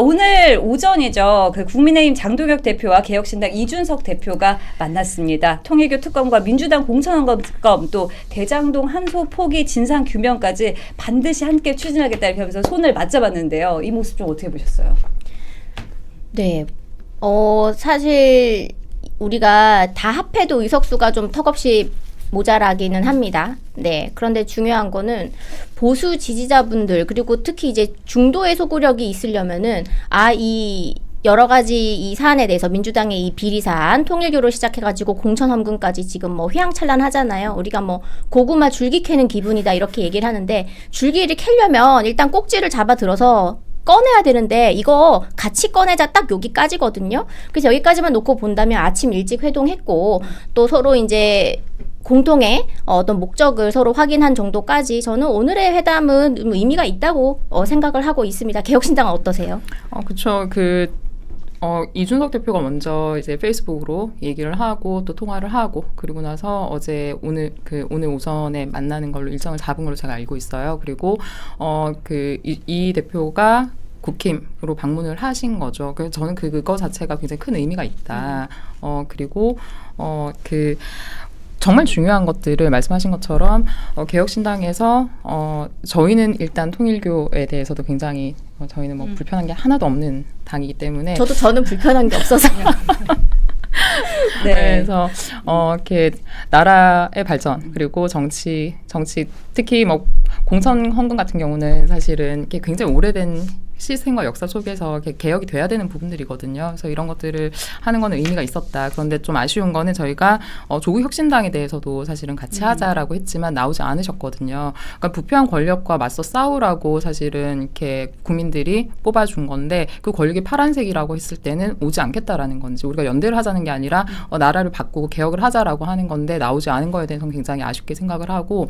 오늘 오전이죠. 그 국민의힘 장도혁 대표와 개혁신당 이준석 대표가 만났습니다. 통일교 특검과 민주당 공천헌금 특검 또 대장동 한소 포기 진상 규명까지 반드시 함께 추진하겠다 이렇게 하면서 손을 맞잡았는데요. 이 모습 좀 어떻게 보셨어요? 네. 사실 우리가 다 합해도 의석수가 좀 턱없이 모자라기는 합니다. 네. 그런데 중요한 거는 보수 지지자분들 그리고 특히 이제 중도의 소구력이 있으려면은 이 여러 가지 이 사안에 대해서 민주당의 이 비리 사안, 통일교로 시작해가지고 공천험금까지 지금 뭐 휘황찬란하잖아요. 우리가 뭐 고구마 줄기 캐는 기분이다 이렇게 얘기를 하는데 줄기를 캐려면 일단 꼭지를 잡아 들어서 꺼내야 되는데 이거 같이 꺼내자 딱 여기까지거든요. 그래서 여기까지만 놓고 본다면 아침 일찍 회동했고 또 서로 이제 공통의 어떤 목적을 서로 확인한 정도까지 저는 오늘의 회담은 의미가 있다고 생각을 하고 있습니다. 개혁신당은 어떠세요? 그렇죠. 이준석 대표가 먼저 이제 페이스북으로 얘기를 하고 또 통화를 하고 그리고 나서 오늘 오전에 만나는 걸로 일정을 잡은 걸로 제가 알고 있어요. 그리고 이 대표가 국힘으로 방문을 하신 거죠. 그래서 저는 그거 자체가 굉장히 큰 의미가 있다. 그리고 정말 중요한 것들을 말씀하신 것처럼 개혁신당에서 저희는 일단 통일교에 대해서도 굉장히 저희는 뭐 불편한 게 하나도 없는 당이기 때문에 저는 불편한 게 없어서요. 네. 그래서 이렇게 나라의 발전 그리고 정치 특히 뭐 공천 헌금 같은 경우는 사실은 이렇게 굉장히 오래된 시스템과 역사 속에서 개혁이 돼야 되는 부분들이거든요. 그래서 이런 것들을 하는 거는 의미가 있었다. 그런데 좀 아쉬운 거는 저희가 조국 혁신당에 대해서도 사실은 같이 하자라고 했지만 나오지 않으셨거든요. 그러니까 부패한 권력과 맞서 싸우라고 사실은 이렇게 국민들이 뽑아준 건데 그 권력이 파란색이라고 했을 때는 오지 않겠다라는 건지 우리가 연대를 하자는 게 아니라 나라를 바꾸고 개혁을 하자라고 하는 건데 나오지 않은 거에 대해서는 굉장히 아쉽게 생각을 하고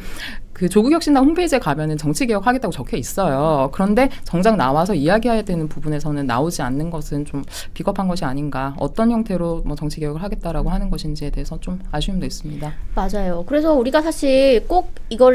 그 조국혁신당 홈페이지에 가면은 정치개혁하겠다고 적혀 있어요. 그런데 정작 나와서 이야기해야 되는 부분에서는 나오지 않는 것은 좀 비겁한 것이 아닌가. 어떤 형태로 뭐 정치개혁을 하겠다라고 하는 것인지에 대해서 좀 아쉬움도 있습니다. 맞아요. 그래서 우리가 사실 꼭 이거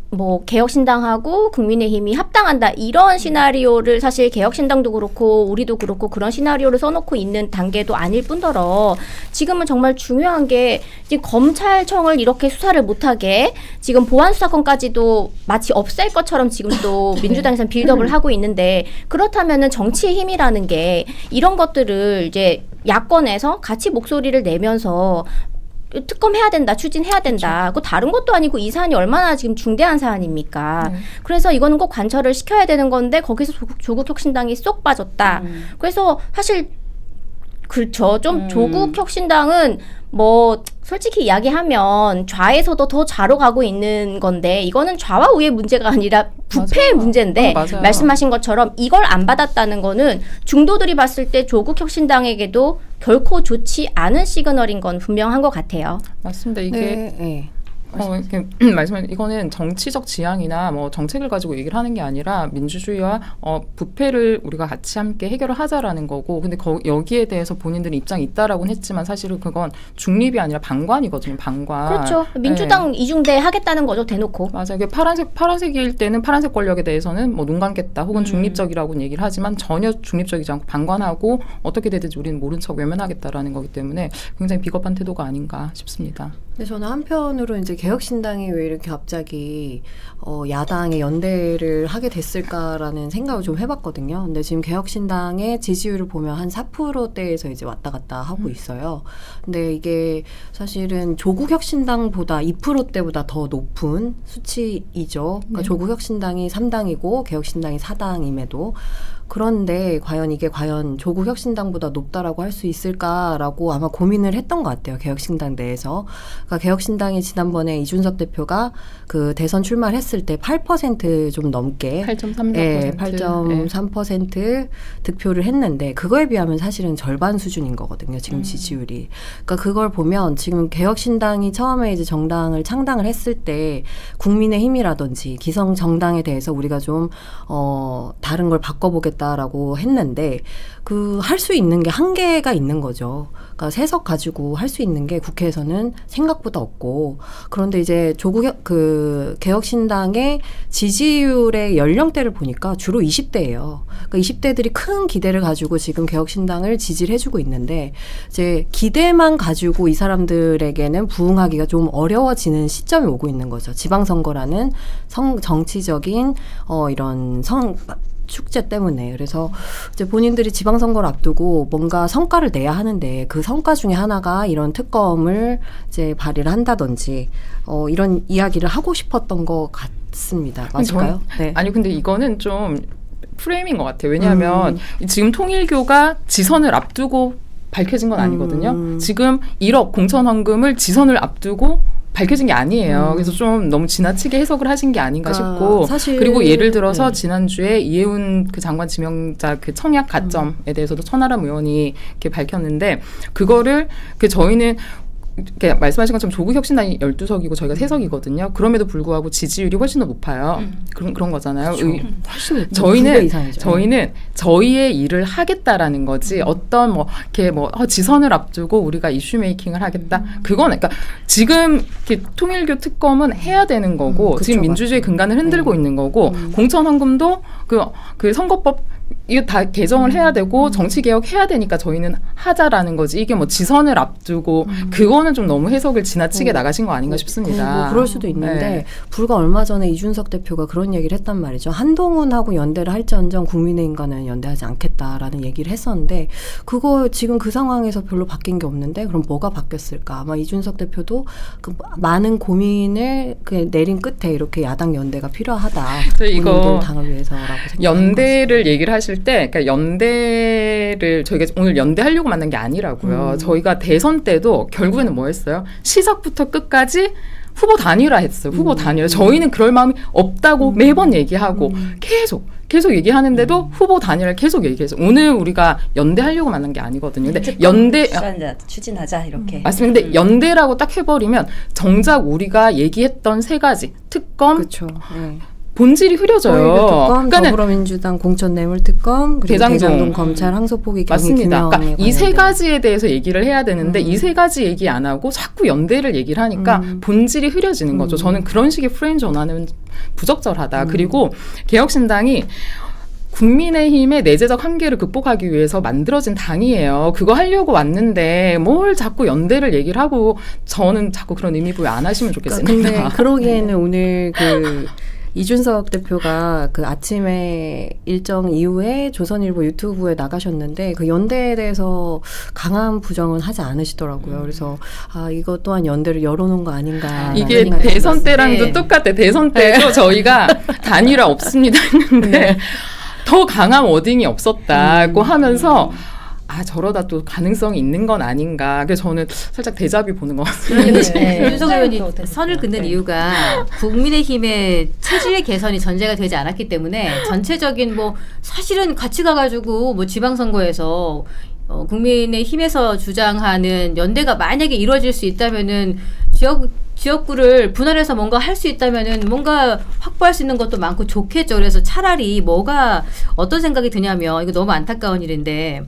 뭐 개혁신당하고 국민의힘이 합당한다 이런 시나리오를 사실 개혁신당도 그렇고 우리도 그렇고 그런 시나리오를 써놓고 있는 단계도 아닐 뿐더러 지금은 정말 중요한 게 지금 검찰청을 이렇게 수사를 못하게 지금 보안수사권까지도 마치 없앨 것처럼 지금 또 민주당에서는 빌드업을 하고 있는데 그렇다면은 정치의 힘이라는 게 이런 것들을 이제 야권에서 같이 목소리를 내면서 특검해야 된다, 추진해야 된다. 그 다른 것도 아니고 이 사안이 얼마나 지금 중대한 사안입니까? 그래서 이거는 꼭 관철을 시켜야 되는 건데 거기서 조국혁신당이 쏙 빠졌다. 그래서 사실 그렇죠. 좀 조국혁신당은 뭐 솔직히 이야기하면 좌에서도 더 좌로 가고 있는 건데 이거는 좌와 우의 문제가 아니라 부패의 문제인데 말씀하신 것처럼 이걸 안 받았다는 거는 중도들이 봤을 때 조국혁신당에게도 결코 좋지 않은 시그널인 건 분명한 것 같아요. 맞습니다. 이게 이거는 정치적 지향이나 뭐 정책을 가지고 얘기를 하는 게 아니라 민주주의와 부패를 우리가 같이 함께 해결을 하자라는 거고 근데 여기에 대해서 본인들은 입장이 있다라고는 했지만 사실은 그건 중립이 아니라 방관이거든요. 방관. 그렇죠. 민주당 이중대 하겠다는 거죠. 대놓고. 맞아요. 이게 파란색일 때는 파란색 권력에 대해서는 뭐 눈 감겠다 혹은 중립적이라고는 얘기를 하지만 전혀 중립적이지 않고 방관하고 어떻게 되든지 우리는 모른 척 외면하겠다라는 거기 때문에 굉장히 비겁한 태도가 아닌가 싶습니다. 근데 저는 한편으로 이제 개혁신당이 왜 이렇게 갑자기 야당의 연대를 하게 됐을까라는 생각을 좀 해봤거든요. 근데 지금 개혁신당의 지지율을 보면 한 4%대에서 이제 왔다 갔다 하고 있어요. 근데 이게 사실은 조국혁신당보다 2%대보다 더 높은 수치이죠. 그러니까 조국혁신당이 3당이고 개혁신당이 4당임에도 그런데 이게 과연 조국혁신당보다 높다라고 할 수 있을까라고 아마 고민을 했던 것 같아요. 개혁신당 내에서. 그러니까 개혁신당이 지난번에 이준석 대표가 그 대선 출마를 했을 때 8% 좀 넘게 8.3%. 네, 8.3% 득표를 했는데 그거에 비하면 사실은 절반 수준인 거거든요. 지금 지지율이. 그러니까 그걸 보면 지금 개혁신당이 처음에 이제 정당을 창당을 했을 때 국민의힘이라든지 기성 정당에 대해서 우리가 좀 다른 걸 바꿔보겠다 만들겠다라고 했는데 그 할 수 있는 게 한계가 있는 거죠. 그러니까 3석 가지고 할 수 있는 게 국회에서는 생각보다 없고 그런데 이제 개혁신당의 지지율의 연령대를 보니까 주로 20대예요. 그러니까 20대들이 큰 기대를 가지고 지금 개혁신당을 지지를 해주고 있는데 이제 기대만 가지고 이 사람들에게는 부응하기가 좀 어려워지는 시점이 오고 있는 거죠. 지방선거라는 정치적인 이런 축제 때문에. 그래서 이제 본인들이 지방선거를 앞두고 뭔가 성과를 내야 하는데 그 성과 중에 하나가 이런 특검을 이제 발의를 한다든지 이런 이야기를 하고 싶었던 것 같습니다. 맞을까요? 네. 아니 근데 이거는 좀 프레임인 것 같아요. 왜냐하면 지금 통일교가 지선을 앞두고 밝혀진 건 아니거든요. 지금 1억 공천헌금을 지선을 앞두고 밝혀진 게 아니에요. 그래서 좀 너무 지나치게 해석을 하신 게 아닌가 싶고 사실, 그리고 예를 들어서 네. 지난주에 이해운 그 장관 지명자 그 청약 가점에 대해서도 천하람 의원이 이렇게 밝혔는데 그거를 저희는 이렇게 말씀하신 것처럼 조국혁신당이 12석이고 저희가 3석이거든요. 그럼에도 불구하고 지지율이 훨씬 더 높아요. 그런 거잖아요. 훨씬 저희는 저희의 일을 하겠다라는 거지 어떤 지선을 앞두고 우리가 이슈 메이킹을 하겠다. 그건 그러니까 지금 이렇게 통일교 특검은 해야 되는 거고 그쵸, 지금 민주주의 맞죠. 근간을 흔들고 있는 거고 공천헌금도 그 선거법 이거 다 개정을 해야 되고 정치 개혁 해야 되니까 저희는 하자라는 거지. 이게 뭐 지선을 앞두고 그거는 좀 너무 해석을 지나치게 나가신 거 아닌가 싶습니다. 그럴 수도 있는데 네. 불과 얼마 전에 이준석 대표가 그런 얘기를 했단 말이죠. 한동훈하고 연대를 할지언정 국민의힘과는 연대하지 않겠다라는 얘기를 했었는데 그거 지금 그 상황에서 별로 바뀐 게 없는데 그럼 뭐가 바뀌었을까? 아마 이준석 대표도 그 많은 고민을 내린 끝에 이렇게 야당 연대가 필요하다. 이거 당을 위해서라고 생각하는 연대를 얘기를 하실 때, 그러니까 연대를 저희가 오늘 연대하려고 만난 게 아니라고요. 저희가 대선 때도 결국에는 뭐 했어요? 시작부터 끝까지 후보 단일화 했어요. 후보 단일화. 저희는 그럴 마음이 없다고 매번 얘기하고 계속 얘기하는데도 후보 단일화를 계속 얘기해서 오늘 우리가 연대하려고 만난 게 아니거든요. 근데 연대 추진하자 이렇게. 맞습니다. 근데 연대라고 딱 해버리면 정작 우리가 얘기했던 3가지 특검, 그렇죠. 네. 본질이 흐려져요. 특검, 더불어민주당 공천뇌물 특검, 그리고 대장동 검찰 항소포기 경위 맞습니다. 규명에 그러니까 이 3가지에 대해서 얘기를 해야 되는데 이 3가지 얘기 안 하고 자꾸 연대를 얘기를 하니까 본질이 흐려지는 거죠. 저는 그런 식의 프레임 전환은 부적절하다. 그리고 개혁신당이 국민의힘의 내재적 한계를 극복하기 위해서 만들어진 당이에요. 그거 하려고 왔는데 뭘 자꾸 연대를 얘기를 하고 저는 자꾸 그런 의미 부여 안 하시면 좋겠습니다. 근데 그러기에는 오늘 이준석 대표가 그 아침에 일정 이후에 조선일보 유튜브에 나가셨는데 그 연대에 대해서 강한 부정은 하지 않으시더라고요. 그래서 이거 또한 연대를 열어놓은 거 아닌가. 이게 대선 때랑도 똑같아. 대선 때도 저희가 단일화 없습니다 했는데 더 강한 워딩이 없었다고 하면서 저러다 또 가능성이 있는 건 아닌가. 그래서 저는 살짝 대자뷰 보는 것 같습니다. 윤석 의원이 선을 긋는 이유가 국민의힘의 체질 개선이 전제가 되지 않았기 때문에 전체적인 사실은 같이 가가지고 지방선거에서 국민의힘에서 주장하는 연대가 만약에 이루어질 수 있다면은 지역구를 분할해서 뭔가 할 수 있다면은 뭔가 확보할 수 있는 것도 많고 좋겠죠. 그래서 차라리 어떤 생각이 드냐면 이거 너무 안타까운 일인데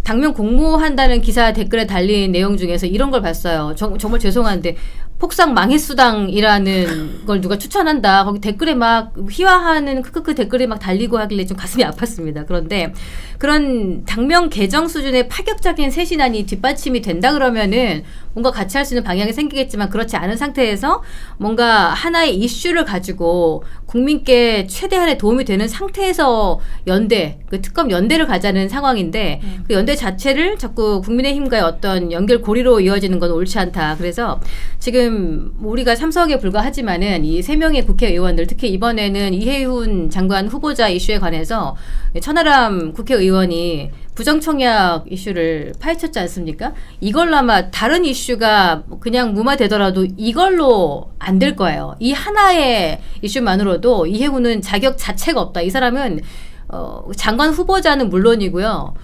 당면 공모한다는 기사 댓글에 달린 내용 중에서 이런 걸 봤어요. 정말 죄송한데 폭삭 망해수당이라는 걸 누가 추천한다. 거기 댓글에 막 희화하는 크크크 댓글이 막 달리고 하길래 좀 가슴이 아팠습니다. 그런데 그런 당면 개정 수준의 파격적인 쇄신안이 뒷받침이 된다 그러면은 뭔가 같이 할 수 있는 방향이 생기겠지만 그렇지 않은 상태에서 뭔가 하나의 이슈를 가지고 국민께 최대한의 도움이 되는 상태에서 특검 연대를 가자는 상황인데 그 연대 자체를 자꾸 국민의힘과의 어떤 연결고리로 이어지는 건 옳지 않다. 그래서 지금 우리가 3석에 불과하지만은 이 3명의 국회의원들 특히 이번에는 이해훈 장관 후보자 이슈에 관해서 천하람 국회의원이 부정청약 이슈를 파헤쳤지 않습니까? 이걸로 아마 다른 이슈가 그냥 무마되더라도 이걸로 안 될 거예요. 이 하나의 이슈만으로도 이해훈은 자격 자체가 없다. 이 사람은 장관 후보자는 물론이고요.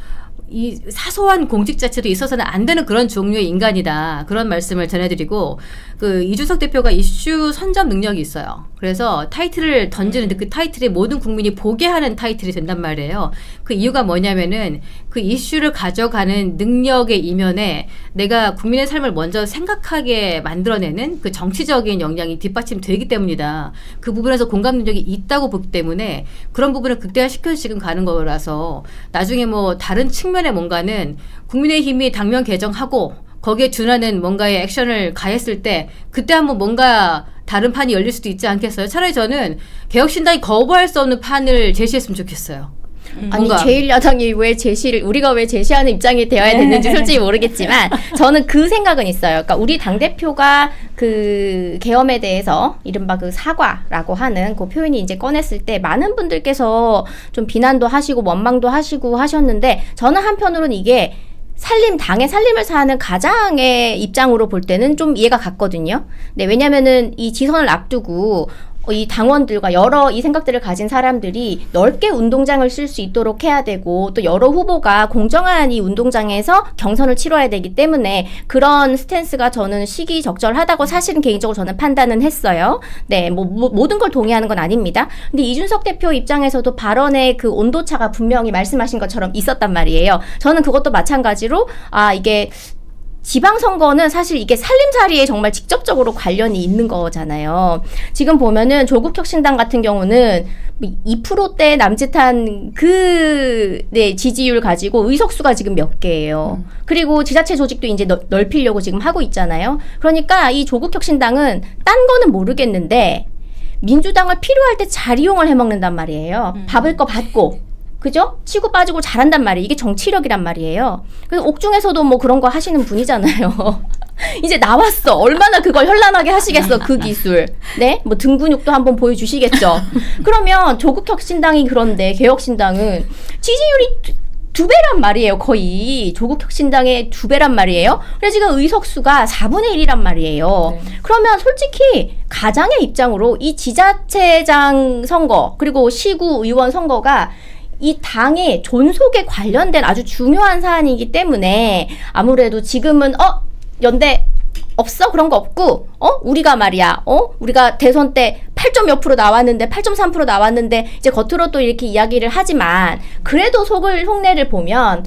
이 사소한 공직 자체도 있어서는 안 되는 그런 종류의 인간이다. 그런 말씀을 전해드리고 그 이준석 대표가 이슈 선점 능력이 있어요. 그래서 타이틀을 던지는데 그 타이틀이 모든 국민이 보게 하는 타이틀이 된단 말이에요. 그 이유가 뭐냐면은 그 이슈를 가져가는 능력의 이면에 내가 국민의 삶을 먼저 생각하게 만들어내는 그 정치적인 역량이 뒷받침되기 때문이다. 그 부분에서 공감 능력이 있다고 보기 때문에 그런 부분을 극대화시켜서 지금 가는 거라서 나중에 뭐 다른 측면의 뭔가는 국민의힘이 당면 개정하고 거기에 준하는 뭔가의 액션을 가했을 때 그때 한번 뭔가 다른 판이 열릴 수도 있지 않겠어요? 차라리 저는 개혁신당이 거부할 수 없는 판을 제시했으면 좋겠어요. 아니 뭔가. 제1야당이 왜 우리가 왜 제시하는 입장이 되어야 됐는지 솔직히 모르겠지만 저는 그 생각은 있어요. 그러니까 우리 당대표가 그 계엄에 대해서 이른바 그 사과라고 하는 그 표현이 이제 꺼냈을 때 많은 분들께서 좀 비난도 하시고 원망도 하시고 하셨는데 저는 한편으로는 이게 당의 살림을 사는 가장의 입장으로 볼 때는 좀 이해가 갔거든요. 네, 왜냐면은 이 지선을 앞두고 이 당원들과 여러 이 생각들을 가진 사람들이 넓게 운동장을 쓸 수 있도록 해야 되고 또 여러 후보가 공정한 이 운동장에서 경선을 치러야 되기 때문에 그런 스탠스가 저는 시기적절하다고 사실은 개인적으로 저는 판단은 했어요. 네, 뭐 모든 걸 동의하는 건 아닙니다. 근데 이준석 대표 입장에서도 발언의 그 온도차가 분명히 말씀하신 것처럼 있었단 말이에요. 저는 그것도 마찬가지로 이게 지방선거는 사실 이게 살림살이에 정말 직접적으로 관련이 있는 거잖아요. 지금 보면은 조국혁신당 같은 경우는 2%대 남짓한 네, 지지율 가지고 의석수가 지금 몇 개예요. 그리고 지자체 조직도 이제 넓히려고 지금 하고 있잖아요. 그러니까 이 조국혁신당은 딴 거는 모르겠는데 민주당을 필요할 때 잘 이용을 해먹는단 말이에요. 밥을 거 받고. 그죠? 치고 빠지고 잘한단 말이에요. 이게 정치력이란 말이에요. 그래서 옥중에서도 뭐 그런 거 하시는 분이잖아요. 이제 나왔어. 얼마나 그걸 현란하게 하시겠어, 그 기술. 네? 뭐 등 근육도 한번 보여주시겠죠. 그러면 조국혁신당이 그런데 개혁신당은 지지율이 2배란 말이에요. 거의 조국혁신당의 2배란 말이에요. 그래서 지금 의석수가 4분의 1이란 말이에요. 네. 그러면 솔직히 가장의 입장으로 이 지자체장 선거 그리고 시구 의원 선거가 이 당의 존속에 관련된 아주 중요한 사안이기 때문에 아무래도 지금은 연대 없어? 그런 거 없고 우리가 말이야 우리가 대선 때 8점 몇 프로 나왔는데 8.3% 나왔는데 이제 겉으로 또 이렇게 이야기를 하지만 그래도 속내를 보면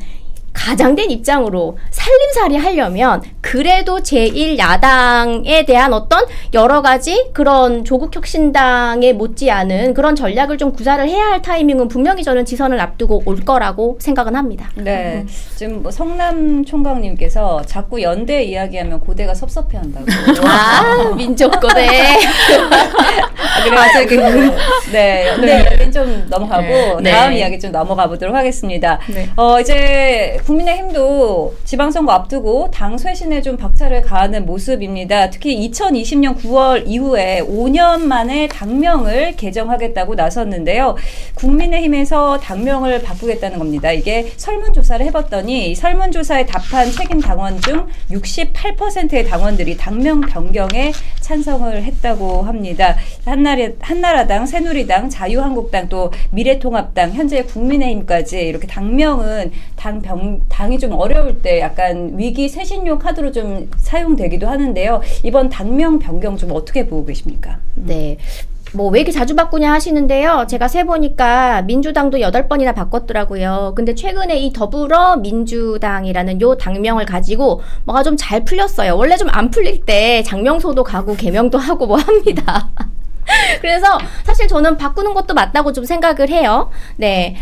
가장된 입장으로 살림살이 하려면 그래도 제1야당에 대한 어떤 여러 가지 그런 조국혁신당에 못지않은 그런 전략을 좀 구사를 해야 할 타이밍은 분명히 저는 지선을 앞두고 올 거라고 생각은 합니다. 네, 지금 뭐 성남 총각님께서 자꾸 연대 이야기하면 고대가 섭섭해한다고. 민족고대. 그래가지고 네, 연대 이야기는 좀 넘어가고 네. 다음 이야기 좀 넘어가 보도록 하겠습니다. 네. 이제 국민의힘도 지방선거 앞두고 당 쇄신에 좀 박차를 가하는 모습입니다. 특히 2020년 9월 이후에 5년 만에 당명을 개정하겠다고 나섰는데요. 국민의힘에서 당명을 바꾸겠다는 겁니다. 이게 설문조사를 해봤더니 설문조사에 답한 책임 당원 중 68%의 당원들이 당명 변경에 찬성을 했다고 합니다. 한나라당, 새누리당, 자유한국당, 또 미래통합당, 현재 국민의힘까지 이렇게 당명은 당이 좀 어려울 때 약간 위기 쇄신용 카드로 좀 사용되기도 하는데요. 이번 당명 변경 좀 어떻게 보고 계십니까? 네. 뭐 왜 이렇게 자주 바꾸냐 하시는데요. 제가 세보니까 민주당도 8번이나 바꿨더라고요. 근데 최근에 이 더불어민주당이라는 요 당명을 가지고 뭐가 좀 잘 풀렸어요. 원래 좀 안 풀릴 때 장명소도 가고 개명도 하고 뭐 합니다. 그래서 사실 저는 바꾸는 것도 맞다고 좀 생각을 해요. 네.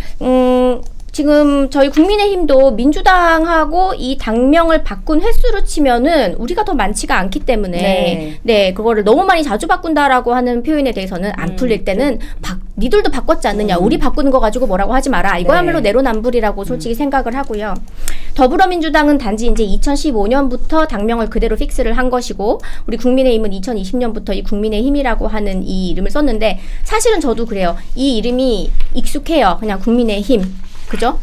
지금 저희 국민의힘도 민주당하고 이 당명을 바꾼 횟수로 치면은 우리가 더 많지가 않기 때문에 네, 그거를 너무 많이 자주 바꾼다라고 하는 표현에 대해서는 안 풀릴 때는 니들도 바꿨지 않느냐, 우리 바꾸는 거 가지고 뭐라고 하지 마라, 이거야말로 내로남불이라고 솔직히 생각을 하고요. 더불어민주당은 단지 이제 2015년부터 당명을 그대로 픽스를 한 것이고 우리 국민의힘은 2020년부터 이 국민의힘이라고 하는 이 이름을 썼는데 사실은 저도 그래요. 이 이름이 익숙해요. 그냥 국민의힘. 그죠?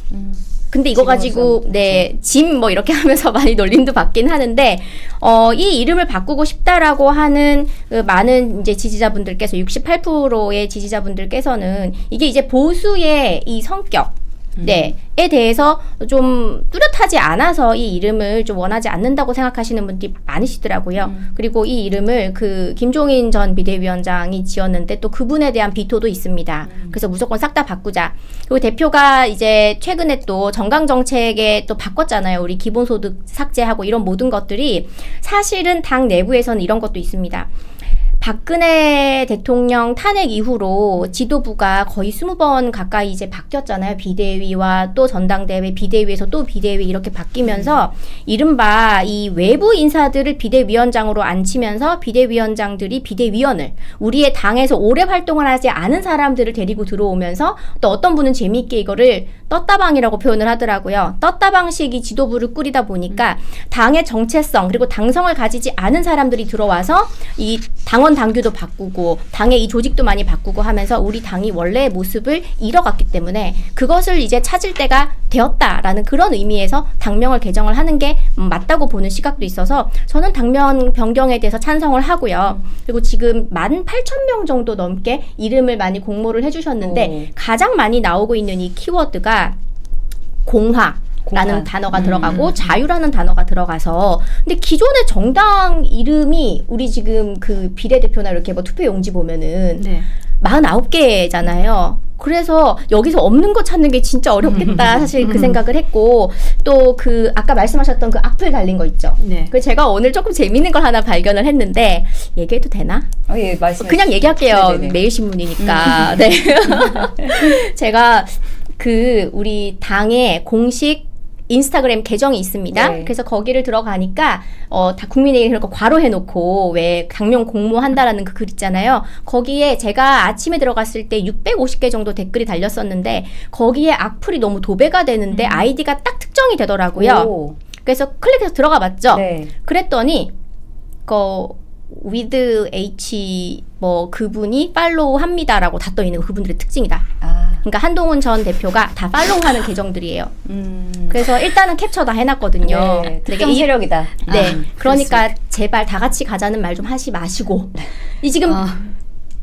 근데 이거 가지고 짐 뭐 이렇게 하면서 많이 놀림도 받긴 하는데 이 이름을 바꾸고 싶다라고 하는 그 많은 이제 지지자분들께서 68%의 지지자분들께서는 이게 이제 보수의 이 성격 에 대해서 좀 뚜렷하지 않아서 이 이름을 좀 원하지 않는다고 생각하시는 분들이 많으시더라고요. 그리고 이 이름을 그 김종인 전 비대위원장이 지었는데 또 그분에 대한 비토도 있습니다. 그래서 무조건 싹 다 바꾸자. 그리고 대표가 이제 최근에 또 정강 정책에 또 바꿨잖아요. 우리 기본소득 삭제하고 이런 모든 것들이 사실은 당 내부에서는 이런 것도 있습니다. 박근혜 대통령 탄핵 이후로 지도부가 거의 20번 가까이 이제 바뀌었잖아요. 비대위와 또 전당대회, 비대위에서 또 비대위 이렇게 바뀌면서 이른바 이 외부 인사들을 비대위원장으로 앉히면서 비대위원장들이 비대위원을 우리의 당에서 오래 활동을 하지 않은 사람들을 데리고 들어오면서 또 어떤 분은 재미있게 이거를 떴다방이라고 표현을 하더라고요. 떴다방식이 지도부를 꾸리다 보니까 당의 정체성 그리고 당성을 가지지 않은 사람들이 들어와서 이 당원 당규도 바꾸고 당의 이 조직도 많이 바꾸고 하면서 우리 당이 원래의 모습을 잃어갔기 때문에 그것을 이제 찾을 때가 되었다라는 그런 의미에서 당명을 개정을 하는 게 맞다고 보는 시각도 있어서 저는 당명 변경에 대해서 찬성을 하고요. 그리고 지금 18,000명 정도 넘게 이름을 많이 공모를 해주셨는데 가장 많이 나오고 있는 이 키워드가 공화라는 단어가 들어가고 자유라는 단어가 들어가서 근데 기존의 정당 이름이 우리 지금 그 비례대표나 이렇게 뭐 투표 용지 보면은 49개잖아요. 그래서 여기서 없는 거 찾는 게 진짜 어렵겠다 사실 그 생각을 했고 또 그 아까 말씀하셨던 그 악플 달린 거 있죠. 그 제가 오늘 조금 재밌는 걸 하나 발견을 했는데 얘기해도 되나? 예, 말씀. 그냥 얘기할게요. 네네네. 매일신문이니까. 네. 제가 그 우리 당의 공식 인스타그램 계정이 있습니다. 네. 그래서 거기를 들어가니까 다 국민의힘 그런 거 괄호해놓고 왜 당명 공모한다라는 그 글 있잖아요. 거기에 제가 아침에 들어갔을 때 650개 정도 댓글이 달렸었는데 거기에 악플이 너무 도배가 되는데 아이디가 딱 특정이 되더라고요. 오. 그래서 클릭해서 들어가 봤죠. 네. 그랬더니 with H 뭐 그분이 팔로우 합니다라고 다 떠 있는 그분들의 특징이다. 그러니까 한동훈 전 대표가 다 팔로우하는 계정들이에요. 그래서 일단은 capture 다 해놨거든요. 네, 되게 특정 세력이다. 네, 그러니까 제발 다 같이 가자는 말 좀 하지 마시고 이 지금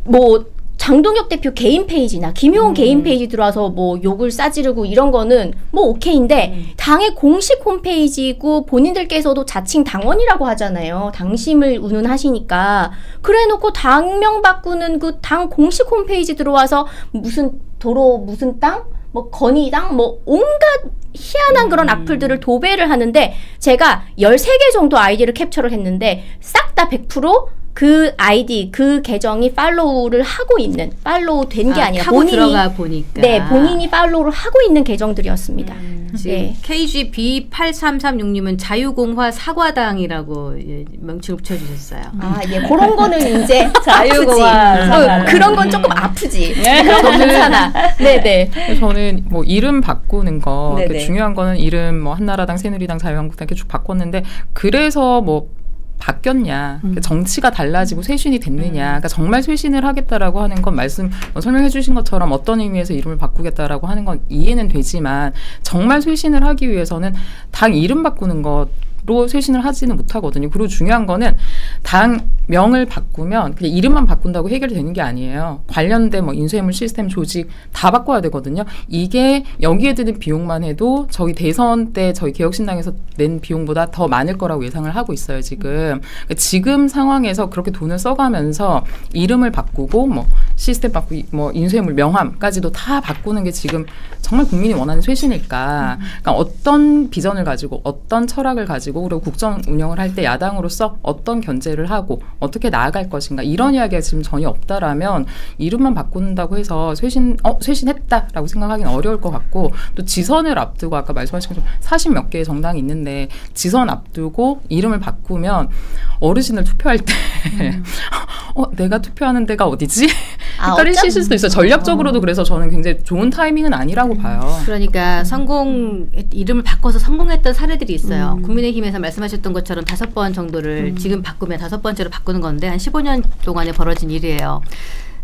뭐 장동혁 대표 개인 페이지나 김용훈 개인 페이지 들어와서 뭐 욕을 싸지르고 이런 거는 뭐 오케이인데 당의 공식 홈페이지고 본인들께서도 자칭 당원이라고 하잖아요. 당심을 운운하시니까 그래놓고 당명 바꾸는 그 당 공식 홈페이지 들어와서 무슨 도로 무슨 땅? 뭐 건의당? 뭐 온갖 희한한 그런 악플들을 도배를 하는데 제가 13개 정도 아이디를 캡처를 했는데 싹 다 100% 그 아이디, 그 계정이 팔로우를 하고 있는, 팔로우 된 게 아니라 타고 들어가 보니까. 네, 본인이 팔로우를 하고 있는 계정들이었습니다. 지금 KGB8336님은 자유공화 사과당이라고 명칭을 붙여주셨어요. 예, 그런 거는 이제 자유공화 사과당. 그런 건 조금 아프지. 그런 건 괜찮아. 네네. 저는 뭐 이름 바꾸는 거 네네. 중요한 거는 이름 뭐 한나라당, 새누리당, 자유한국당 이렇게 쭉 바꿨는데 그래서 뭐 바뀌었냐, 정치가 달라지고 쇄신이 됐느냐, 그러니까 정말 쇄신을 하겠다라고 하는 건 설명해 주신 것처럼 어떤 의미에서 이름을 바꾸겠다라고 하는 건 이해는 되지만 정말 쇄신을 하기 위해서는 당 이름 바꾸는 것로 쇄신을 하지는 못하거든요. 그리고 중요한 거는 당명을 바꾸면 그냥 이름만 바꾼다고 해결되는 게 아니에요. 관련된 뭐 인쇄물 시스템 조직 다 바꿔야 되거든요. 이게 여기에 드는 비용만 해도 저희 대선 때 저희 개혁신당에서 낸 비용보다 더 많을 거라고 예상을 하고 있어요. 지금 상황에서 그렇게 돈을 써가면서 이름을 바꾸고 뭐 시스템 바꾸고 뭐 인쇄물 명함까지도 다 바꾸는 게 지금 정말 국민이 원하는 쇄신일까? 그러니까 어떤 비전을 가지고 어떤 철학을 가지고 그리고 국정 운영을 할 때 야당으로서 어떤 견제를 하고 어떻게 나아갈 것인가 이런 이야기가 지금 전혀 없다라면 이름만 바꾼다고 해서 쇄신했다라고 생각하기는 어려울 것 같고 또 지선을 앞두고 아까 말씀하신 것처럼 40몇 개의 정당이 있는데 지선 앞두고 이름을 바꾸면 어르신들 투표할 때 내가 투표하는 데가 어디지? 헷갈리실 수도 있어요. 전략적으로도 그래서 저는 굉장히 좋은 타이밍은 아니라고 봐요. 그러니까 이름을 바꿔서 성공했던 사례들이 있어요. 국민의힘에서 말씀하셨던 것처럼 5번 정도를 지금 바꾸면 5번째로 바꾸는 건데 한 15년 동안에 벌어진 일이에요.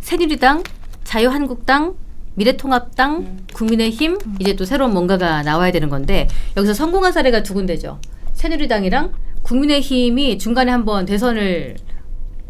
새누리당, 자유한국당, 미래통합당, 국민의힘 이제 또 새로운 뭔가가 나와야 되는 건데 여기서 성공한 사례가 2군데죠. 새누리당이랑 국민의힘이 중간에 한번 대선을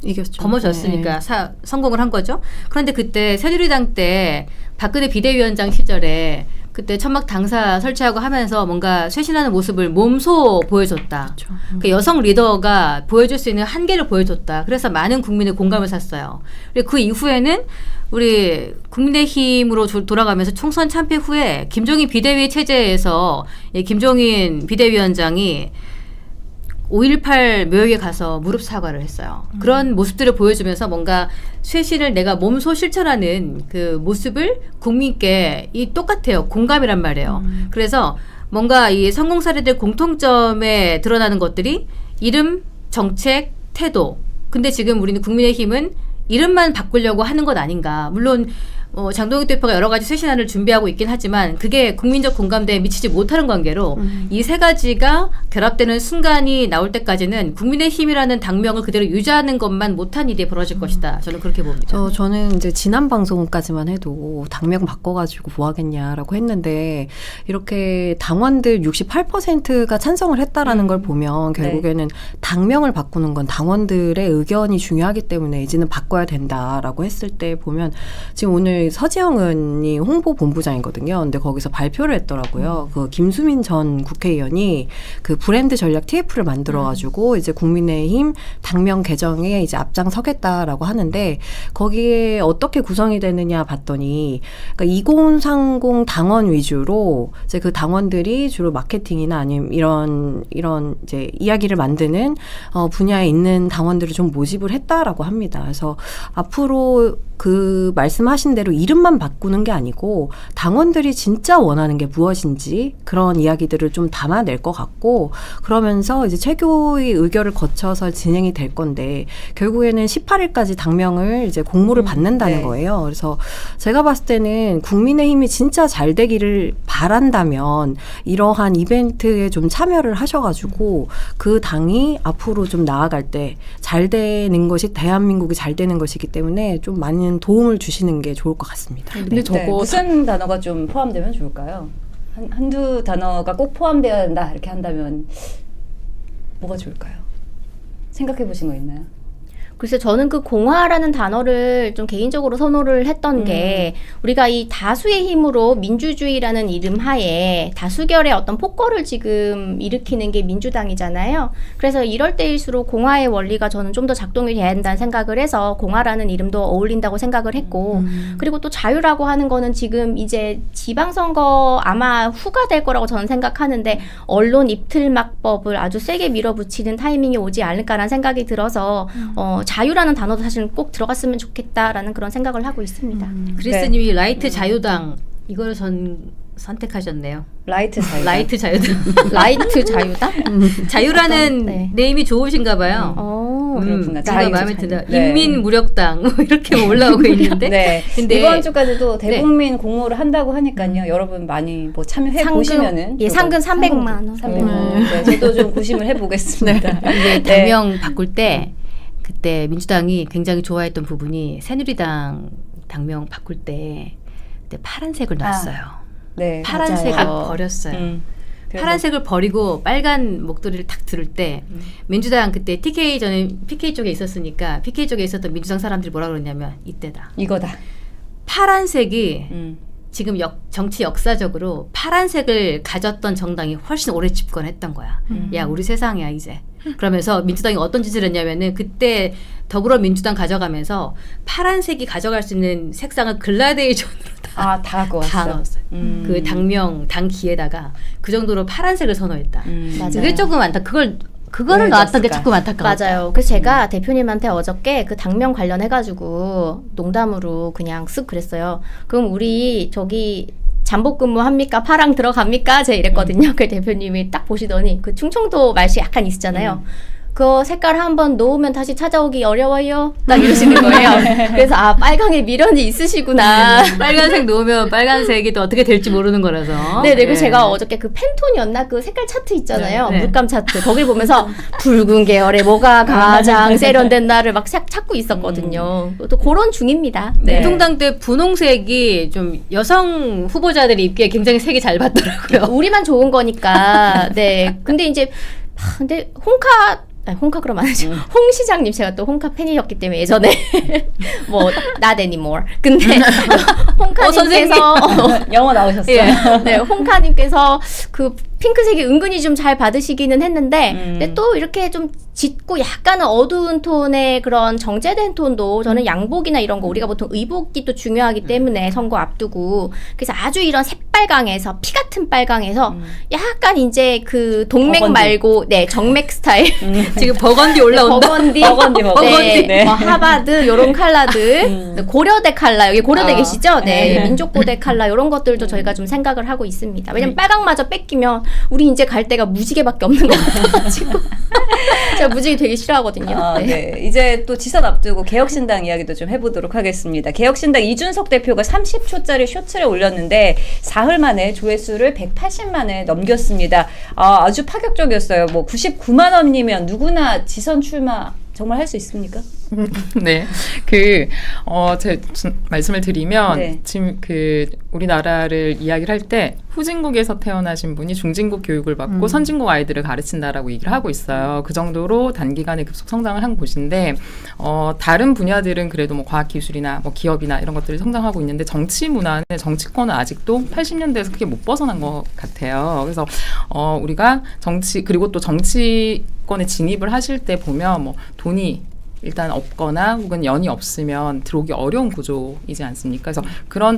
이겼죠. 거머쥐었으니까 성공을 한 거죠. 그런데 그때 새누리당 때 박근혜 비대위원장 시절에 그때 천막 당사 설치하고 하면서 뭔가 쇄신하는 모습을 몸소 보여줬다. 그 여성 리더가 보여줄 수 있는 한계를 보여줬다. 그래서 많은 국민의 공감을 샀어요. 그리고 그 이후에는 우리 국민의힘으로 돌아가면서 총선 참패 후에 김종인 비대위 체제에서 김종인 비대위원장이 5.18 묘역에 가서 무릎 사과를 했어요. 그런 모습들을 보여주면서 뭔가 쇄신을 내가 몸소 실천하는 그 모습을 국민께 똑같아요. 공감이란 말이에요. 그래서 뭔가 이 성공 사례들 공통점에 드러나는 것들이 이름, 정책, 태도. 근데 지금 우리는 국민의힘은 이름만 바꾸려고 하는 것 아닌가. 물론 장동혁 대표가 여러 가지 쇄신안을 준비하고 있긴 하지만 그게 국민적 공감대에 미치지 못하는 관계로 이 세 가지가 결합되는 순간이 나올 때까지는 국민의힘이라는 당명을 그대로 유지하는 것만 못한 일이 벌어질 것이다. 저는 그렇게 봅니다. 저는 이제 지난 방송까지만 해도 당명 바꿔가지고 뭐 하겠냐라고 했는데 이렇게 당원들 68%가 찬성을 했다라는 걸 보면 결국에는 당명을 바꾸는 건 당원들의 의견이 중요하기 때문에 이제는 바꿔야 된다라고 했을 때 보면 지금 오늘 서지영 의원이 홍보본부장이거든요. 근데 거기서 발표를 했더라고요. 그 김수민 전 국회의원이 그 브랜드 전략 TF를 만들어가지고 이제 국민의힘 당명 개정에 이제 앞장서겠다라고 하는데 거기에 어떻게 구성이 되느냐 봤더니 그러니까 2030 당원 위주로 이제 그 당원들이 주로 마케팅이나 아니면 이런 이제 이야기를 만드는 분야에 있는 당원들을 좀 모집을 했다라고 합니다. 그래서 앞으로 그 말씀하신 대로 이름만 바꾸는 게 아니고 당원들이 진짜 원하는 게 무엇인지 그런 이야기들을 좀 담아낼 것 같고 그러면서 이제 최고의 의결을 거쳐서 진행이 될 건데 결국에는 18일까지 당명을 이제 공모를 받는다는 거예요. 그래서 제가 봤을 때는 국민의힘이 진짜 잘 되기를 바란다면 이러한 이벤트에 좀 참여를 하셔가지고 그 당이 앞으로 좀 나아갈 때 잘 되는 것이 대한민국이 잘 되는 것이기 때문에 좀 많은 도움을 주시는 게 좋을 것 같습니다. 근데 저거 무슨 단어가 좀 포함되면 좋을까요? 한두 단어가 꼭 포함되어야 한다 이렇게 한다면 뭐가 좋을까요? 생각해 보신 거 있나요? 글쎄 저는 그 공화라는 단어를 좀 개인적으로 선호를 했던 게 우리가 이 다수의 힘으로 민주주의라는 이름 하에 다수결의 어떤 폭거를 지금 일으키는 게 민주당이잖아요. 그래서 이럴 때일수록 공화의 원리가 저는 좀 더 작동이 돼야 한다는 생각을 해서 공화라는 이름도 어울린다고 생각을 했고 그리고 또 자유라고 하는 거는 지금 이제 지방선거 아마 후가 될 거라고 저는 생각하는데 언론 입틀막법을 아주 세게 밀어붙이는 타이밍이 오지 않을까라는 생각이 들어서 자유라는 단어도 사실 꼭 들어갔으면 좋겠다라는 그런 생각을 하고 있습니다. 그리스님이 라이트 자유당 이거를 선택하셨네요. 라이트 자유당. 라이트 자유당. 라이트 자유당? 자유라는 네. 네임이 좋으신가 봐요. 그렇구나. 자유가 마음에 든다. 네. 인민무력당 뭐 이렇게 올라오고 있는데. 네. 근데 이번 주까지도 대국민 공모를 한다고 하니까요. 여러분 많이 뭐 참여해 보시면은 상금 300만 원. 300만 원. 네, 저도 좀 고심을 해보겠습니다. 이게 당명 바꿀 때 그때 민주당이 굉장히 좋아했던 부분이 새누리당 당명 바꿀 때 그때 파란색을 놨어요. 네, 파란색을 맞아요. 버렸어요. 파란색을 버리고 빨간 목도리를 탁 들을 때 민주당 그때 저는 PK 쪽에 있었으니까 PK 쪽에 있었던 민주당 사람들이 뭐라 그러냐면 이때다. 이거다. 파란색이 지금 정치 역사적으로 파란색을 가졌던 정당이 훨씬 오래 집권했던 거야. 야 우리 세상이야 이제. 그러면서 민주당이 어떤 짓을 했냐면은 그때 더불어민주당 가져가면서 파란색이 가져갈 수 있는 색상을 글라데이션으로 다 갖고 다 왔어. 넣었어요. 그 당 기에다가 그 정도로 파란색을 선호했다. 맞아요. 그게 조금 그거를 왜 놨던 게 넣었을까? 조금 안타까웠다. 맞아요. 그래서 제가 대표님한테 어저께 그 당명 관련해가지고 농담으로 그냥 쓱 그랬어요. 그럼 우리 저기 잠복 근무합니까? 파랑 들어갑니까? 제가 이랬거든요. 그 대표님이 딱 보시더니 그 충청도 말씨 약간 있잖아요. 그 색깔 한번 놓으면 다시 찾아오기 어려워요. 딱 이러시는 거예요. 그래서 빨강에 미련이 있으시구나. 빨간색 놓으면 빨간색이 또 어떻게 될지 모르는 거라서. 네네. 그리고 제가 어저께 그 팬톤이었나? 그 색깔 차트 있잖아요. 네. 물감 차트. 거길 보면서 붉은 계열에 뭐가 가장 세련된 날을 막 찾고 있었거든요. 또 그런 중입니다. 네. 대통당 때 분홍색이 좀 여성 후보자들이 입기에 굉장히 색이 잘 받더라고요. 우리만 좋은 거니까. 네. 근데 이제 근데 홍카 그럼 안 하죠. 홍 시장님 제가 또 홍카 팬이셨기 때문에 예전에 뭐 not anymore. 근데 홍카님께서 영어 나오셨어요. 예. 네, 홍카님께서 그 핑크색이 은근히 좀 잘 받으시기는 했는데, 근데 또 이렇게 좀 짙고 약간은 어두운 톤의 그런 정제된 톤도 저는 양복이나 이런 거 우리가 보통 의복이 또 중요하기 때문에 선거 앞두고 그래서 아주 이런 새빨강에서 피 같은 빨강에서 약간 이제 그 동맥 버건디. 말고 네 정맥 스타일 지금 버건디 올라온다. 버건디, 버건디. 네, 네. 뭐 하바드 요런 컬러들, 네, 고려대 컬러 여기 고려대 계시죠? 네, 네. 민족고대 컬러 요런 것들도 저희가 좀 생각을 하고 있습니다. 왜냐면 빨강마저 뺏기면 우리 이제 갈 데가 무지개밖에 없는 것 같아가지고 제가 무지개 되게 싫어하거든요. 아, 네. 네. 이제 또 지선 앞두고 개혁신당 이야기도 좀 해보도록 하겠습니다. 개혁신당 이준석 대표가 30초짜리 쇼츠를 올렸는데 사흘 만에 조회수를 180만에 넘겼습니다. 아주 파격적이었어요. 뭐 99만 원이면 누구나 지선 출마 정말 할 수 있습니까? 네, 제 말씀을 드리면 네. 지금 우리나라를 이야기를 할 때 후진국에서 태어나신 분이 중진국 교육을 받고 선진국 아이들을 가르친다라고 얘기를 하고 있어요. 그 정도로 단기간에 급속 성장을 한 곳인데 다른 분야들은 그래도 뭐 과학기술이나 뭐 기업이나 이런 것들이 성장하고 있는데 정치 문화는 정치권은 아직도 80년대에서 크게 못 벗어난 것 같아요. 그래서 우리가 그리고 또 정치권에 진입을 하실 때 보면 뭐 돈이 일단 없거나 혹은 연이 없으면 들어오기 어려운 구조이지 않습니까? 그래서 그런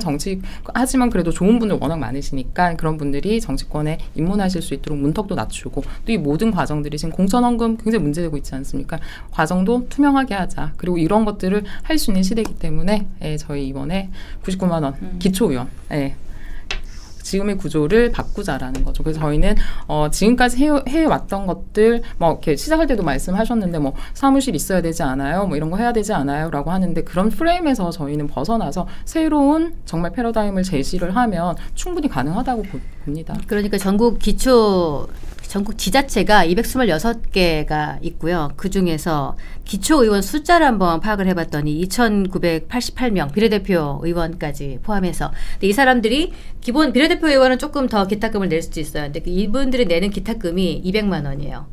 하지만 그래도 좋은 분들 워낙 많으시니까 그런 분들이 정치권에 입문하실 수 있도록 문턱도 낮추고 또 이 모든 과정들이 지금 공천헌금 굉장히 문제되고 있지 않습니까? 과정도 투명하게 하자. 그리고 이런 것들을 할 수 있는 시대이기 때문에 저희 이번에 99만 원 기초의원 지금의 구조를 바꾸자라는 거죠. 그래서 저희는 지금까지 해왔던 것들 뭐 이렇게 시작할 때도 말씀하셨는데 뭐 사무실 있어야 되지 않아요? 뭐 이런 거 해야 되지 않아요? 라고 하는데 그런 프레임에서 저희는 벗어나서 새로운 정말 패러다임을 제시를 하면 충분히 가능하다고 봅니다. 그러니까 전국 지자체가 226개가 있고요. 그중에서 기초의원 숫자를 한번 파악을 해봤더니 2,988명 비례대표 의원까지 포함해서 근데 이 사람들이 기본 비례대표 의원은 조금 더 기탁금을 낼 수도 있어요. 근데 이분들이 내는 기탁금이 200만 원이에요.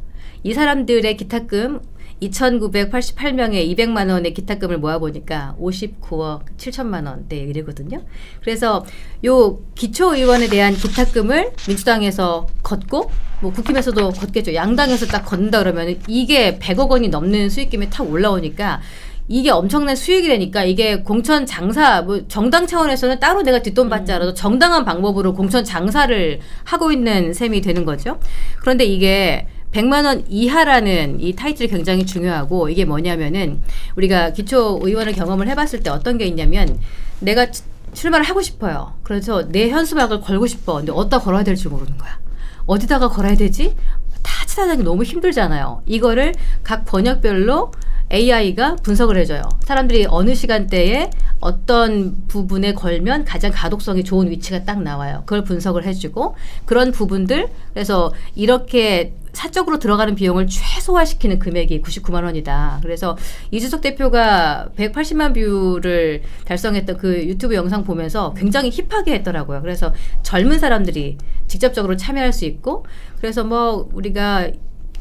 이 사람들의 기탁금 2,988명의 200만 원의 기탁금을 모아보니까 59억 7천만 원대 이르거든요. 그래서 요 기초의원에 대한 기탁금을 민주당에서 걷고 뭐 국힘에서도 걷겠죠. 양당에서 딱 걷는다 그러면 이게 100억 원이 넘는 수익금이 탁 올라오니까 이게 엄청난 수익이 되니까 이게 공천 장사 뭐 정당 차원에서는 따로 내가 뒷돈 받지 않아도 정당한 방법으로 공천 장사를 하고 있는 셈이 되는 거죠. 그런데 이게 100만 원 이하라는 이 타이틀이 굉장히 중요하고 이게 뭐냐면은 우리가 기초의원을 경험을 해봤을 때 어떤 게 있냐면 내가 출마를 하고 싶어요. 그래서 내 현수막을 걸고 싶어. 근데 어디다 걸어야 될지 모르는 거야. 어디다가 걸어야 되지? 다 찾아다니기 너무 힘들잖아요. 이거를 각 번역별로 AI가 분석을 해줘요. 사람들이 어느 시간대에 어떤 부분에 걸면 가장 가독성이 좋은 위치가 딱 나와요. 그걸 분석을 해주고 그런 부분들 그래서 이렇게 사적으로 들어가는 비용을 최소화시키는 금액이 99만 원이다. 그래서 이준석 대표가 180만 뷰를 달성했던 그 유튜브 영상 보면서 굉장히 힙하게 했더라고요. 그래서 젊은 사람들이 직접적으로 참여할 수 있고 그래서 뭐 우리가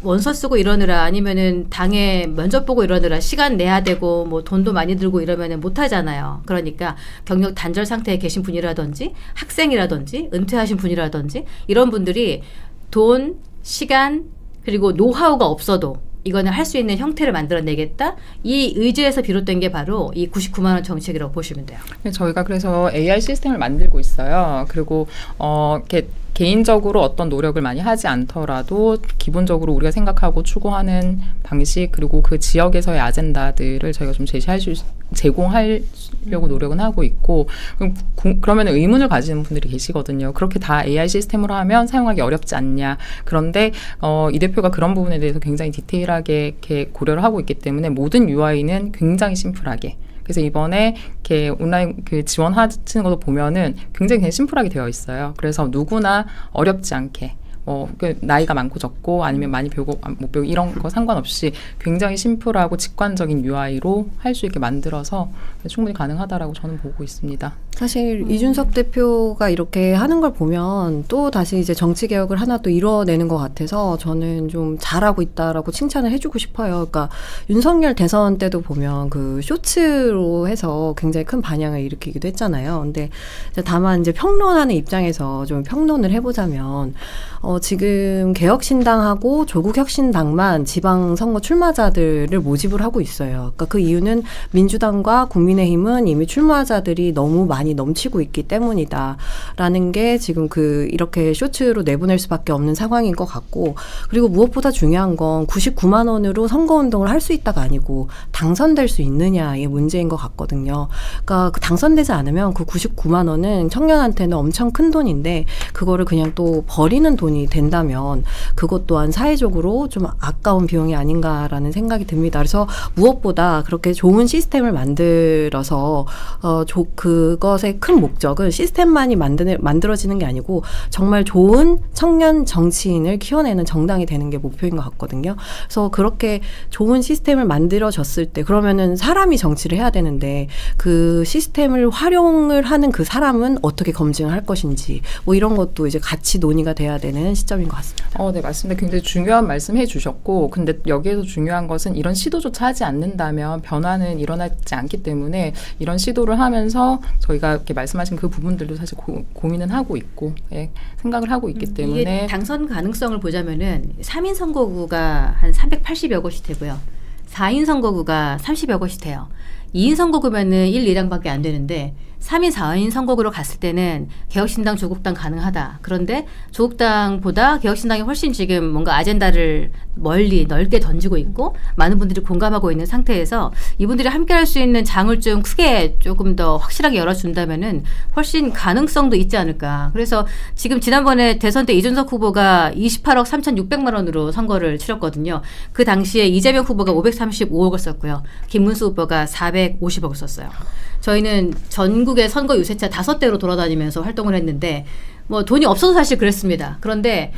원서 쓰고 이러느라 아니면은 당에 면접 보고 이러느라 시간 내야 되고 뭐 돈도 많이 들고 이러면은 못 하잖아요. 그러니까 경력 단절 상태에 계신 분이라든지 학생이라든지 은퇴하신 분이라든지 이런 분들이 돈, 시간 그리고 노하우가 없어도 이거는 할 수 있는 형태를 만들어내겠다. 이 의지에서 비롯된 게 바로 이 99만 원 정책이라고 보시면 돼요. 저희가 그래서 AI 시스템을 만들고 있어요. 그리고 이렇게 개인적으로 어떤 노력을 많이 하지 않더라도 기본적으로 우리가 생각하고 추구하는 방식 그리고 그 지역에서의 아젠다들을 저희가 좀 제공하려고 노력은 하고 있고 그러면 의문을 가지는 분들이 계시거든요. 그렇게 다 AI 시스템으로 하면 사용하기 어렵지 않냐. 그런데 이 대표가 그런 부분에 대해서 굉장히 디테일하게 이렇게 고려를 하고 있기 때문에 모든 UI는 굉장히 심플하게 그래서 이번에 이렇게 온라인 지원하시는 것도 보면은 굉장히 그냥 심플하게 되어 있어요. 그래서 누구나 어렵지 않게 나이가 많고 적고 아니면 많이 배우고 못 배우고 이런 거 상관없이 굉장히 심플하고 직관적인 UI로 할 수 있게 만들어서 충분히 가능하다라고 저는 보고 있습니다. 사실 이준석 대표가 이렇게 하는 걸 보면 또 다시 이제 정치 개혁을 하나 또 이뤄내는 것 같아서 저는 좀 잘하고 있다라고 칭찬을 해주고 싶어요. 그러니까 윤석열 대선 때도 보면 그 쇼츠로 해서 굉장히 큰 반향을 일으키기도 했잖아요. 근데 이제 다만 이제 평론하는 입장에서 좀 평론을 해보자면 지금 개혁신당하고 조국혁신당만 지방선거 출마자들을 모집을 하고 있어요. 그러니까 그 이유는 민주당과 국민의힘은 이미 출마자들이 너무 많이 넘치고 있기 때문이다라는 게 지금 이렇게 쇼츠로 내보낼 수밖에 없는 상황인 것 같고, 그리고 무엇보다 중요한 건 99만 원으로 선거운동을 할 수 있다가 아니고 당선될 수 있느냐의 문제인 것 같거든요. 그러니까 당선되지 않으면 그 99만 원은 청년한테는 엄청 큰 돈인데 그거를 그냥 또 버리는 돈이 된다면 그것 또한 사회적으로 좀 아까운 비용이 아닌가라는 생각이 듭니다. 그래서 무엇보다 그렇게 좋은 시스템을 만들어서 그것의 큰 목적은 시스템만이 만들어지는 게 아니고 정말 좋은 청년 정치인을 키워내는 정당이 되는 게 목표인 것 같거든요. 그래서 그렇게 좋은 시스템을 만들어졌을 때 그러면은 사람이 정치를 해야 되는데 그 시스템을 활용을 하는 그 사람은 어떻게 검증을 할 것인지 뭐 이런 것도 이제 같이 논의가 돼야 되는 시점인 것 같습니다. 네, 맞습니다. 굉장히 중요한 말씀 해주셨고, 근데 여기에서 중요한 것은 이런 시도조차 하지 않는다면 변화는 일어나지 않기 때문에 이런 시도를 하면서 저희가 이렇게 말씀하신 그 부분들도 사실 고민은 하고 있고, 생각을 하고 있기 때문에 이게 당선 가능성을 보자면은 3인 선거구가 한 380여 곳이 되고요. 4인 선거구가 30여 곳이 돼요. 2인 선거구면은 1, 2당밖에 안 되는데 3인, 4인 선거구로 갔을 때는 개혁신당, 조국당 가능하다. 그런데 조국당보다 개혁신당이 훨씬 지금 뭔가 아젠다를 멀리 넓게 던지고 있고 많은 분들이 공감하고 있는 상태에서 이분들이 함께 할 수 있는 장을 좀 크게 조금 더 확실하게 열어준다면은 훨씬 가능성도 있지 않을까. 그래서 지금 지난번에 대선 때 이준석 후보가 28억 3,600만 원으로 선거를 치렀거든요. 그 당시에 이재명 후보가 535억을 썼고요. 김문수 후보가 450억을 썼어요. 저희는 전국의 선거 유세차 5대로 돌아다니면서 활동을 했는데 뭐 돈이 없어서 사실 그랬습니다. 그런데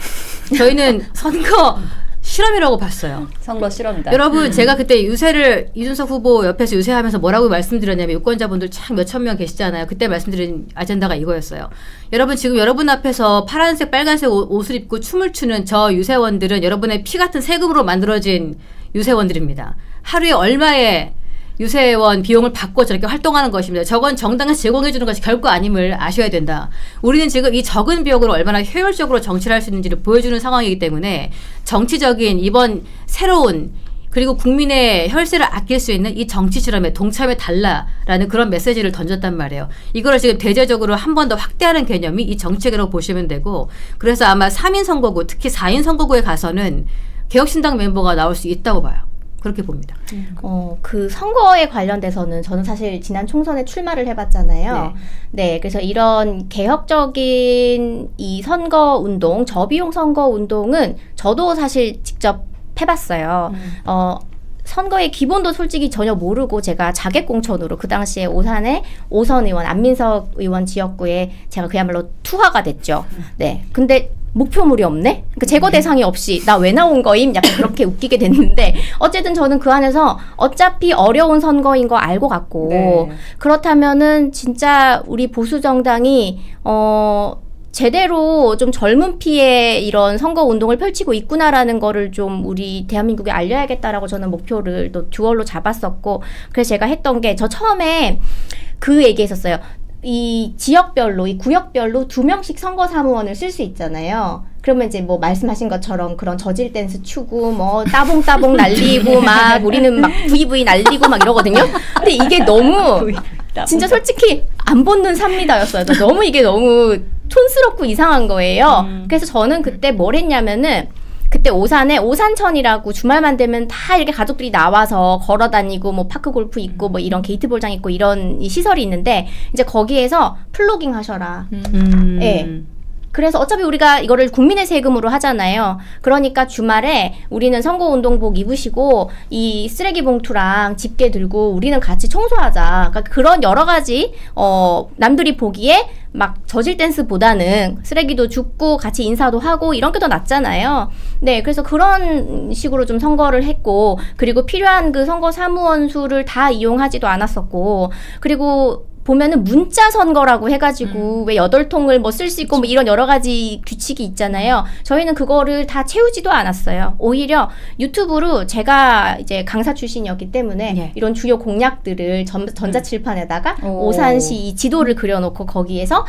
저희는 선거 실험이라고 봤어요. 선거 실험이다. 여러분 제가 그때 이준석 후보 옆에서 유세하면서 뭐라고 말씀드렸냐면 유권자분들 참 몇천 명 계시잖아요. 그때 말씀드린 아젠다가 이거였어요. 여러분 지금 여러분 앞에서 파란색 빨간색 옷을 입고 춤을 추는 저 유세원들은 여러분의 피 같은 세금으로 만들어진 유세원들입니다. 하루에 얼마의 유세원 비용을 받고 저렇게 활동하는 것입니다. 저건 정당에서 제공해주는 것이 결코 아님을 아셔야 된다. 우리는 지금 이 적은 비용으로 얼마나 효율적으로 정치를 할 수 있는지를 보여주는 상황이기 때문에 정치적인 이번 새로운 그리고 국민의 혈세를 아낄 수 있는 이 정치 실험에 동참해 달라라는 그런 메시지를 던졌단 말이에요. 이거를 지금 대대적으로 한 번 더 확대하는 개념이 이 정책이라고 보시면 되고, 그래서 아마 3인 선거구 특히 4인 선거구에 가서는 개혁신당 멤버가 나올 수 있다고 봐요. 그렇게 봅니다. 그 선거에 관련돼서는 저는 사실 지난 총선에 출마를 해봤잖아요. 네, 그래서 이런 개혁적인 이 선거 운동, 저비용 선거 운동은 저도 사실 직접 해봤어요. 선거의 기본도 솔직히 전혀 모르고 제가 자객공천으로 그 당시에 오산의 오선 의원, 안민석 의원 지역구에 제가 그야말로 투하가 됐죠. 네, 근데 목표물이 없네? 그러니까 제거 대상이 없이 나 왜 나온 거임? 약간 그렇게 웃기게 됐는데 어쨌든 저는 그 안에서 어차피 어려운 선거인 거 알고 갔고 네. 그렇다면은 진짜 우리 보수 정당이 제대로 좀 젊은 피의 이런 선거 운동을 펼치고 있구나라는 거를 좀 우리 대한민국에 알려야겠다라고 저는 목표를 또 듀얼로 잡았었고, 그래서 제가 했던 게 저 처음에 그 얘기했었어요. 이 지역별로, 이 구역별로 2명씩 선거 사무원을 쓸 수 있잖아요. 그러면 이제 뭐 말씀하신 것처럼 그런 저질 댄스 추고 뭐 따봉따봉 날리고 막 우리는 막 VV 날리고 막 이러거든요. 근데 이게 너무 진짜 솔직히 안 본는 삽니다였어요. 너무 이게 너무 촌스럽고 이상한 거예요. 그래서 저는 그때 뭘 했냐면은 그때 오산에 오산천이라고 주말만 되면 다 이렇게 가족들이 나와서 걸어 다니고 뭐 파크 골프 있고 뭐 이런 게이트볼장 있고 이런 이 시설이 있는데 이제 거기에서 플로깅 하셔라. 네. 그래서 어차피 우리가 이거를 국민의 세금으로 하잖아요. 그러니까 주말에 우리는 선거운동복 입으시고 이 쓰레기 봉투랑 집게 들고 우리는 같이 청소하자. 그러니까 그런 여러 가지 남들이 보기에 막 저질 댄스보다는 쓰레기도 줍고 같이 인사도 하고 이런 게 더 낫잖아요. 네, 그래서 그런 식으로 좀 선거를 했고, 그리고 필요한 그 선거 사무원 수를 다 이용하지도 않았었고, 그리고 보면은 문자 선거라고 해가지고 왜 8통을 뭐 쓸 수 있고 뭐 이런 여러 가지 규칙이 있잖아요. 저희는 그거를 다 채우지도 않았어요. 오히려 유튜브로 제가 이제 강사 출신이었기 때문에 예. 이런 주요 공약들을 전자칠판에다가 오. 오산시 이 지도를 그려놓고 거기에서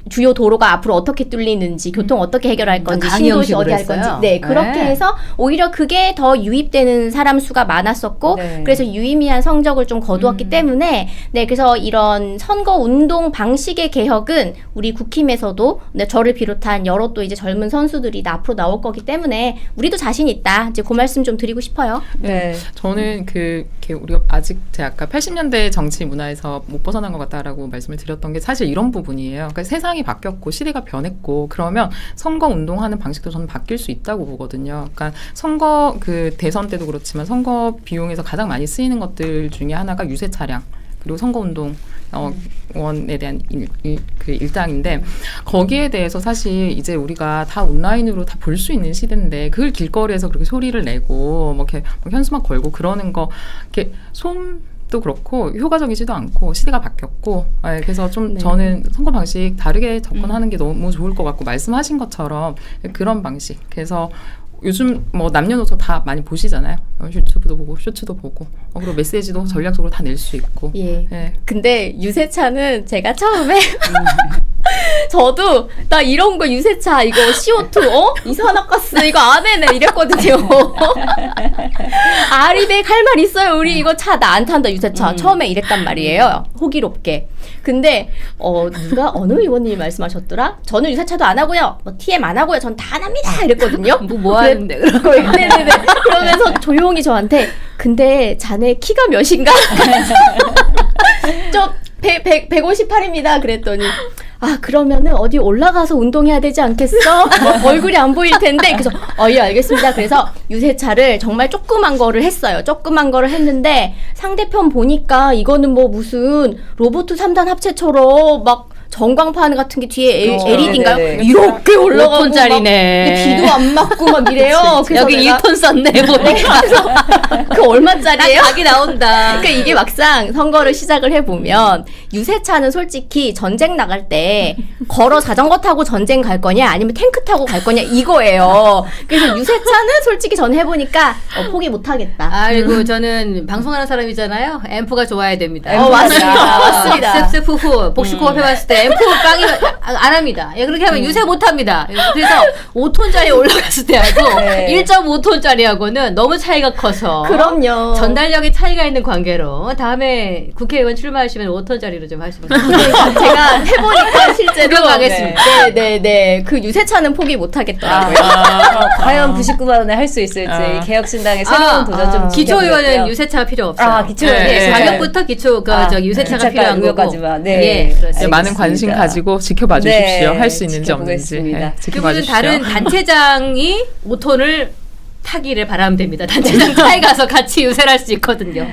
주요 도로가 앞으로 어떻게 뚫리는지 교통 어떻게 해결할 건지 강의 신도시 형식으로 어디 할 했어요. 건지 네 그렇게 네. 해서 오히려 그게 더 유입되는 사람 수가 많았었고 네. 그래서 유의미한 성적을 좀 거두었기 때문에 네 그래서 이런 선거 운동 방식의 개혁은 우리 국힘에서도 네, 저를 비롯한 여러 또 이제 젊은 선수들이 앞으로 나올 거기 때문에 우리도 자신 있다 이제 그 말씀 좀 드리고 싶어요. 네. 저는 이렇게 우리가 아직 제가 아까 80년대 정치 문화에서 못 벗어난 것 같다라고 말씀을 드렸던 게 사실 이런 부분이에요. 그러니까 세상이 바뀌었고 시대가 변했고 그러면 선거 운동하는 방식도 저는 바뀔 수 있다고 보거든요. 그러니까 선거 대선 때도 그렇지만 선거 비용에서 가장 많이 쓰이는 것들 중에 하나가 유세 차량 그리고 선거 운동 원에 대한 일당인데 거기에 대해서 사실 이제 우리가 다 온라인으로 다 볼 수 있는 시대인데 그걸 길거리에서 그렇게 소리를 내고 뭐 이렇게 현수막 걸고 그러는 거 이렇게 도 그렇고 효과적이지도 않고 시대가 바뀌었고 그래서 좀 네. 저는 선거 방식 다르게 접근하는 게 너무 좋을 것 같고 말씀하신 것처럼 그런 방식 그래서 요즘 뭐 남녀노소 다 많이 보시잖아요. 유튜브도 보고 쇼츠도 보고 그리고 메시지도 전략적으로 다 낼 수 있고. 예. 예. 근데 유세차는 제가 처음에 저도 나 이런 거 유세차 이거 CO2 이산화가스 이거 안 해네 이랬거든요. 아리백 할 말 있어요. 우리 이거 차 나 안 탄다 유세차. 처음에 이랬단 말이에요. 호기롭게. 근데 누가 어느 의원님이 말씀하셨더라? 저는 유세차도 안 하고요. 뭐 TM 안 하고요. 전 다 안 합니다. 이랬거든요. 뭐 하는데 네네네. 그러면서 조용히 저한테 근데 자네 키가 몇인가? 저 158입니다. 그랬더니 아 그러면은 어디 올라가서 운동해야 되지 않겠어? 얼굴이 안 보일 텐데 그래서 예 알겠습니다. 그래서 유세차를 정말 조그만 거를 했어요. 조그만 거를 했는데 상대편 보니까 이거는 뭐 무슨 로봇 3단 합체처럼 막 전광판 같은 게 뒤에 LED인가요? 네네네. 이렇게 올라가고 5톤짜리네. 막 비도 안 맞고 막 이래요. 그래서 여기 내가 1톤 썼네 보니까. 그 얼마짜리예요? 각이 나온다. 그러니까 이게 막상 선거를 시작을 해보면 유세차는 솔직히 전쟁 나갈 때 걸어 자전거 타고 전쟁 갈 거냐 아니면 탱크 타고 갈 거냐 이거예요. 그래서 유세차는 솔직히 전 해보니까 포기 못하겠다. 그리고 저는 방송하는 사람이잖아요. 앰프가 좋아야 됩니다. 맞습니다. 맞습니다. 셉셉 복식호흡 해봤을 때 앰프 빵이 안 합니다. 그렇게 하면 유세 못 합니다. 그래서 5톤짜리 올라갔을 때하고 네. 1.5톤짜리하고는 너무 차이가 커서 그럼요. 전달력에 차이가 있는 관계로 다음에 국회의원 출마하시면 5톤짜리로 좀 하시면 제가 해보니까 실제로 구경하겠습니다. 네네네. 그 유세차는 포기 못하겠더라고요. 과연 99만 원에 할 수 있을지 개혁신당의 새로운 도전 좀 기초의원은 지켜보고요. 유세차가 필요 없어요. 기초의원 네. 가격부터 유세차가 필요한 거고. 거지만 예, 그렇습니다. 많은 관심 가지고 지켜봐 주십시오. 할 수 있는지 없는지. 지켜보겠습니다. 지켜봐 그분은 주십시오. 다른 단체장이 5톤을 타기를 바라면 됩니다. 단체장 차에 가서 같이 유세를 할 수 있거든요.